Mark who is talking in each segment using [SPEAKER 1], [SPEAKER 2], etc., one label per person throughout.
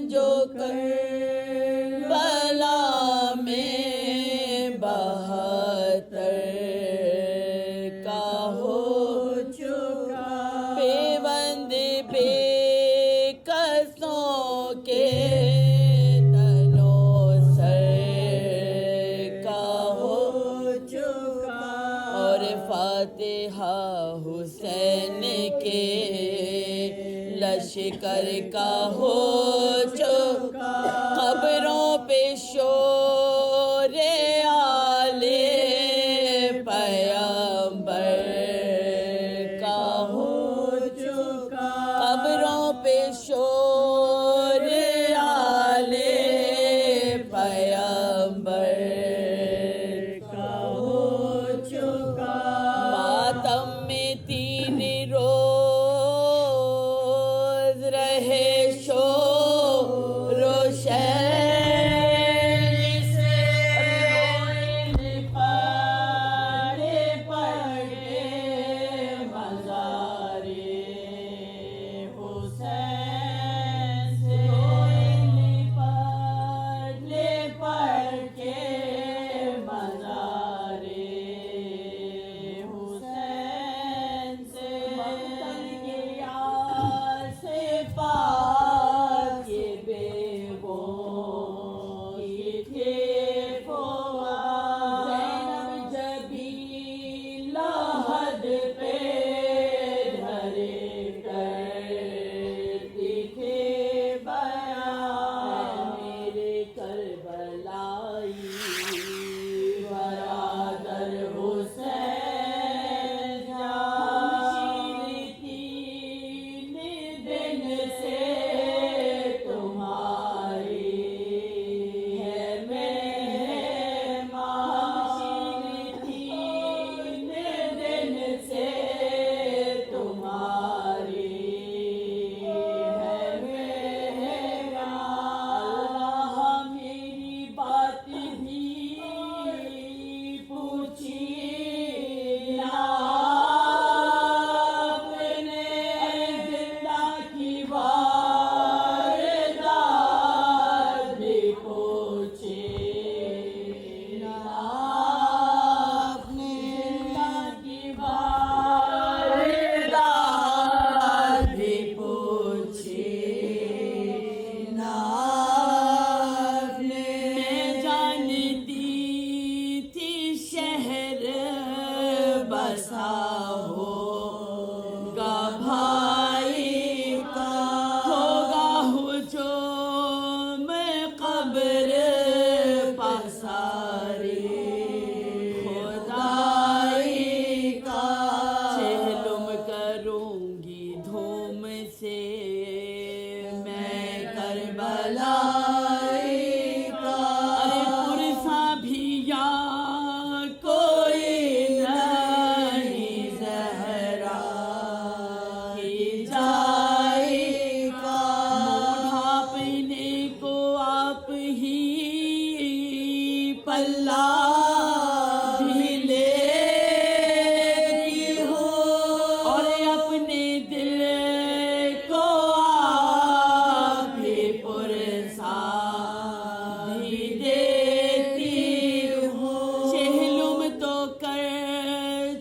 [SPEAKER 1] جو کربلا میں 72 کا ہو چکا، پیوند بے کسوں کے تنو سر کا ہو چکا، اور فاتحہ حسین کے لشکر کا ہو چکا، قبروں پہ شور آل پیغمبر کا ہو چکا، قبروں پہ شور آل پیغمبر کا ہو چکا، ماتم میں 3 روز رہے شور و شیر سے، پڑے پڑے مزار حسین سے، پڑے پڑے مزار حسین سے، مقتل کے یار سے پاک یہ بے وہ تھے فواد، زینب جبی لحد پہ دھرے کرتی تھے بیان، میرے کربلائی برادر حسین، شمشیر 3 دن سے تمہاری ہے مہمان، شمشیر 3 دن سے تمہاری ہے مہمان، اللہ میری بات بھی پوچھی نا آپ نے، زندہ کی واردات بھی پوچھی نا آپ نے، زندہ کی واردات بھی پوچھی نا آپ نے، میں جانتی تھی شہر بسا ہوگا بھائی کا، ہوگا ہجوم قبر پاساری خدائی کا، چہلم کروں گی دھوم سے میں کربلائی کا، ارے پرساں بھی یا کوئی نہیں زہرا کی جائی کا، منہ ڈھانپنے کو آپ ہی پلہ بھی لیتی ہو، اور اپنے دل کو آپ ہی پرساں بھی دیتی ہوں، چہلم تو کر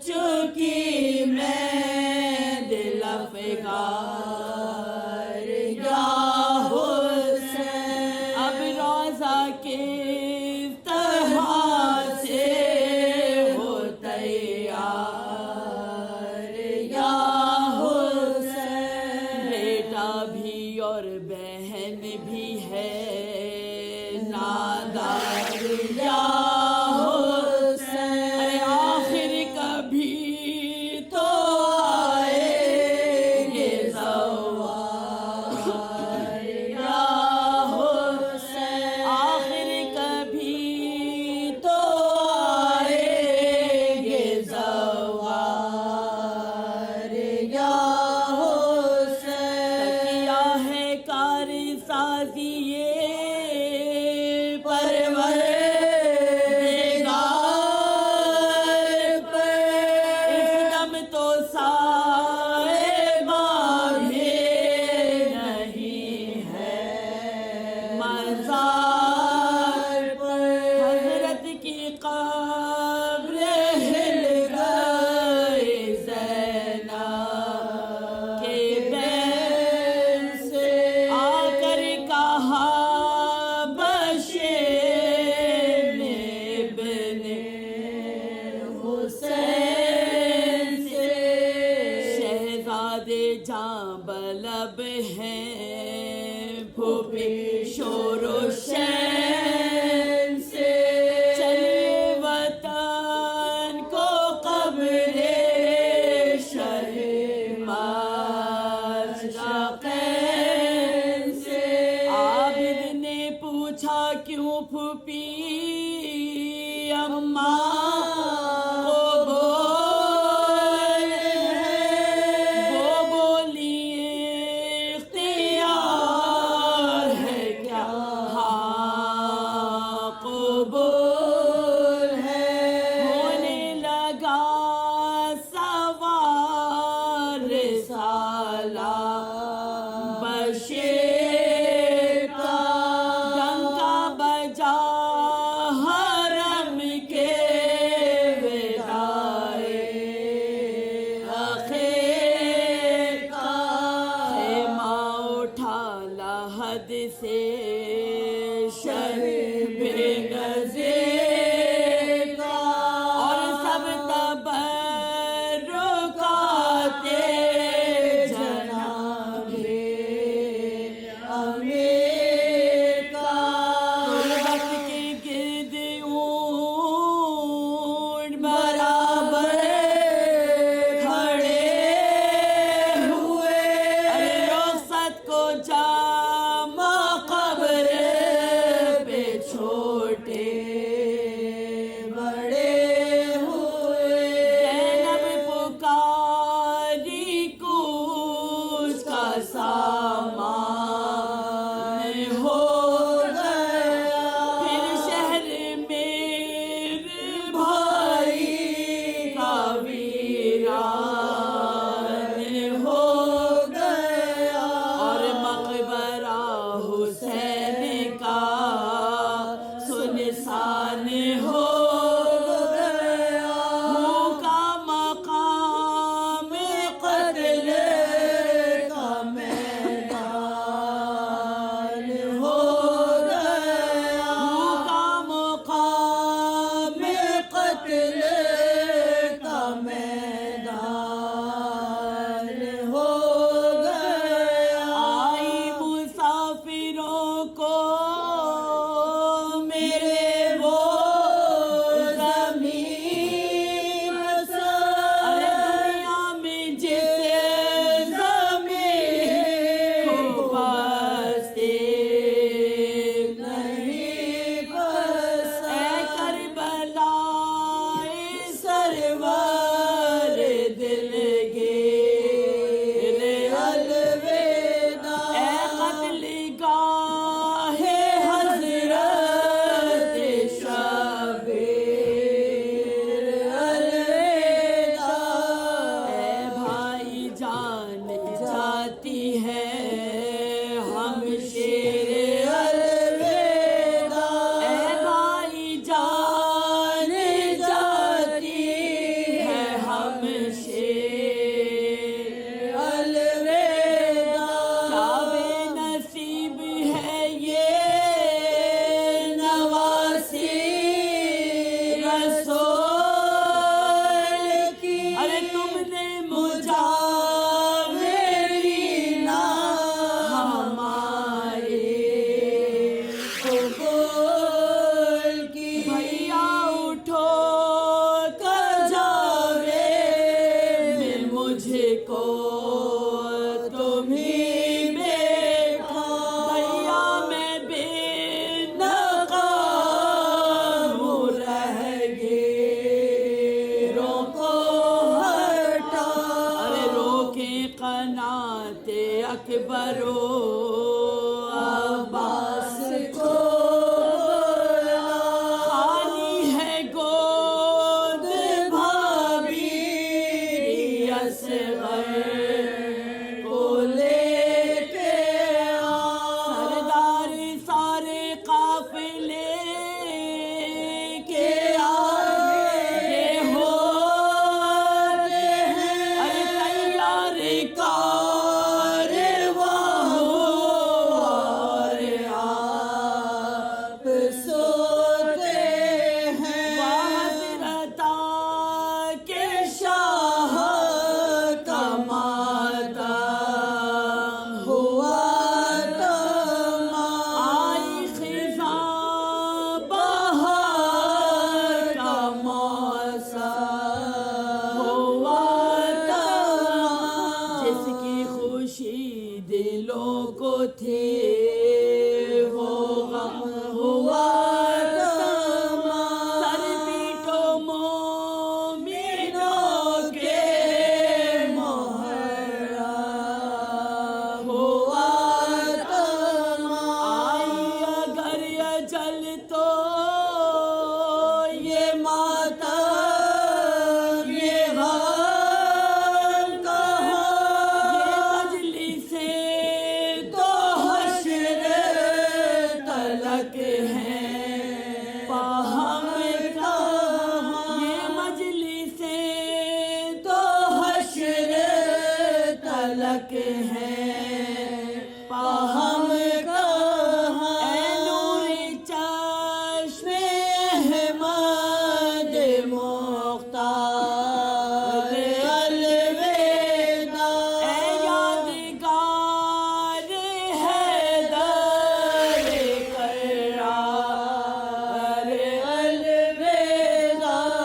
[SPEAKER 1] چکی میں دل افگار یا حسین، اب روضہ کے افتتاح سے ہو تیار یا حسین، بیٹا بھی اور بہن بھی ہے نادار یا حسین، ارے آخر کبھی تو آئیں گے زوار یا حسین، آخر کبھی تو آئیں گے زوار یا حسین، کیا ہے کار سازی پروردگار پر، اس دم تو صاحبہ بھی نہیں ہے شور و شین سے چلے وطن کو قبر شہ مشرقین سے. عابد نے پوچھا کیوں پھوپھی اماں بشیر کا ڈنکا بجا حرم کے ودائے اخیر کا. خیمہ اٹھا لحد سے شب نظیر کا اور سب تبرکات تلک ہے پاہم کہاں، یہ مجلسیں تو حشر تلک ہے پاہم کہاں، اے نور چشم احمد مختار الوداع، اے یادگار حیدر کرار الوداع،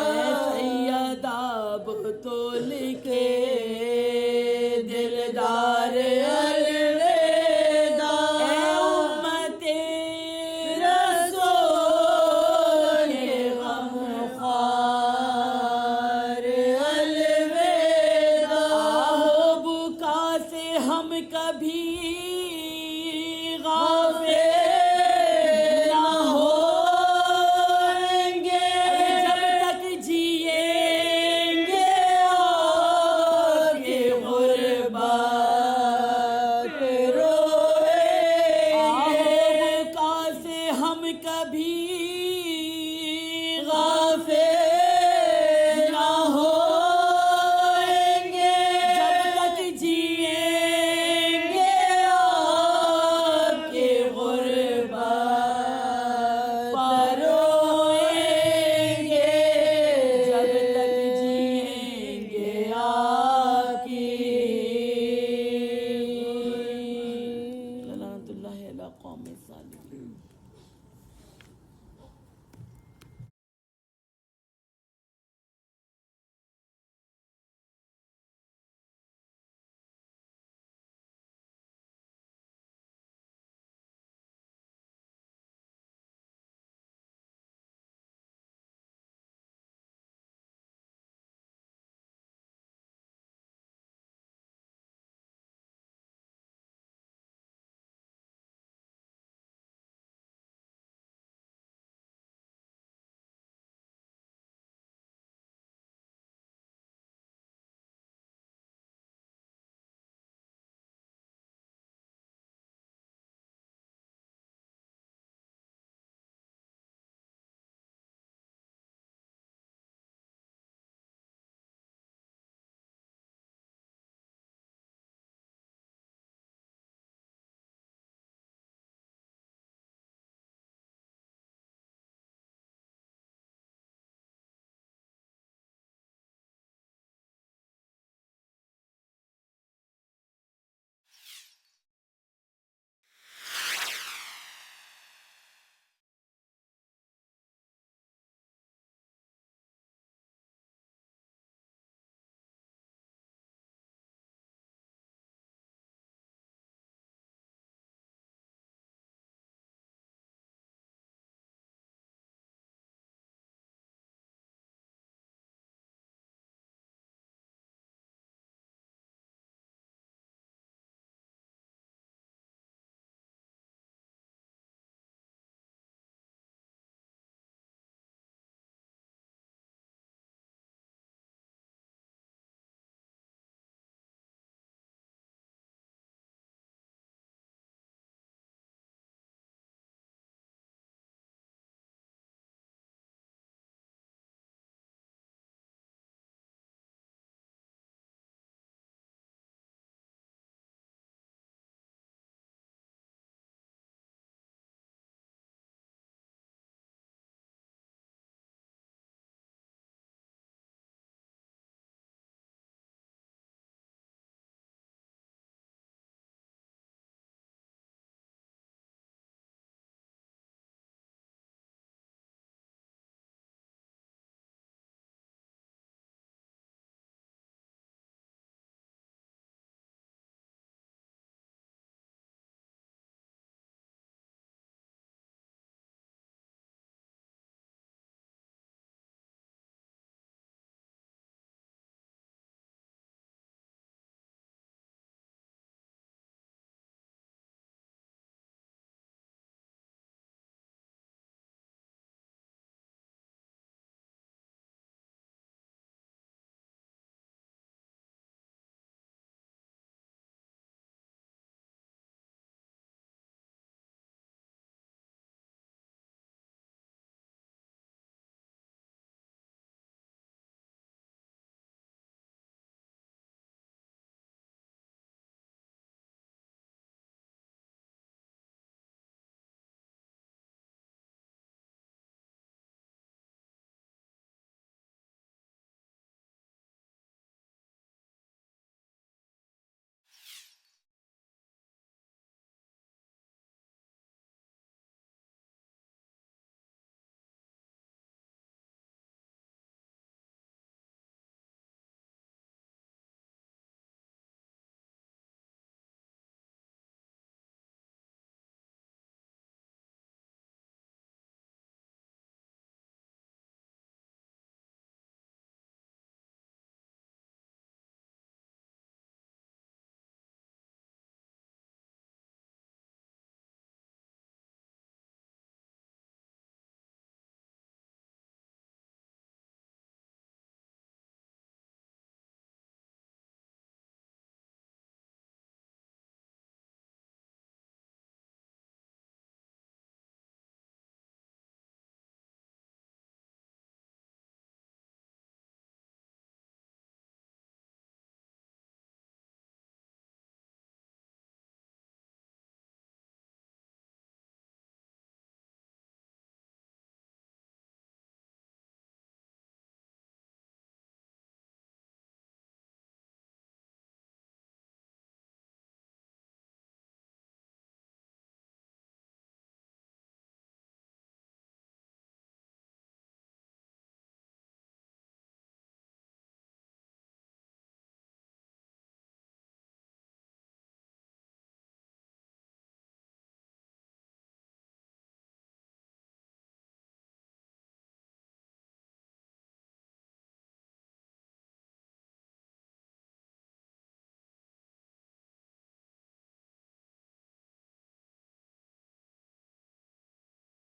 [SPEAKER 1] اے سیدہ بطول کے دلدار الوداع، اے امت رسول کے غمخوار الوداع، آہو بکا سے ہم کبھی غافل نہ ہوں گے، جب تک جئیں گے آپ کی غربت روئیں، آہو بکا سے ہم کبھی غافل نہ ہوں گے، جب تک جئیں گے آپ کی غربت پر روئیں گے، جب تک جئیں گے آپ کی لعنت اللہ علی قوم الظالمین۔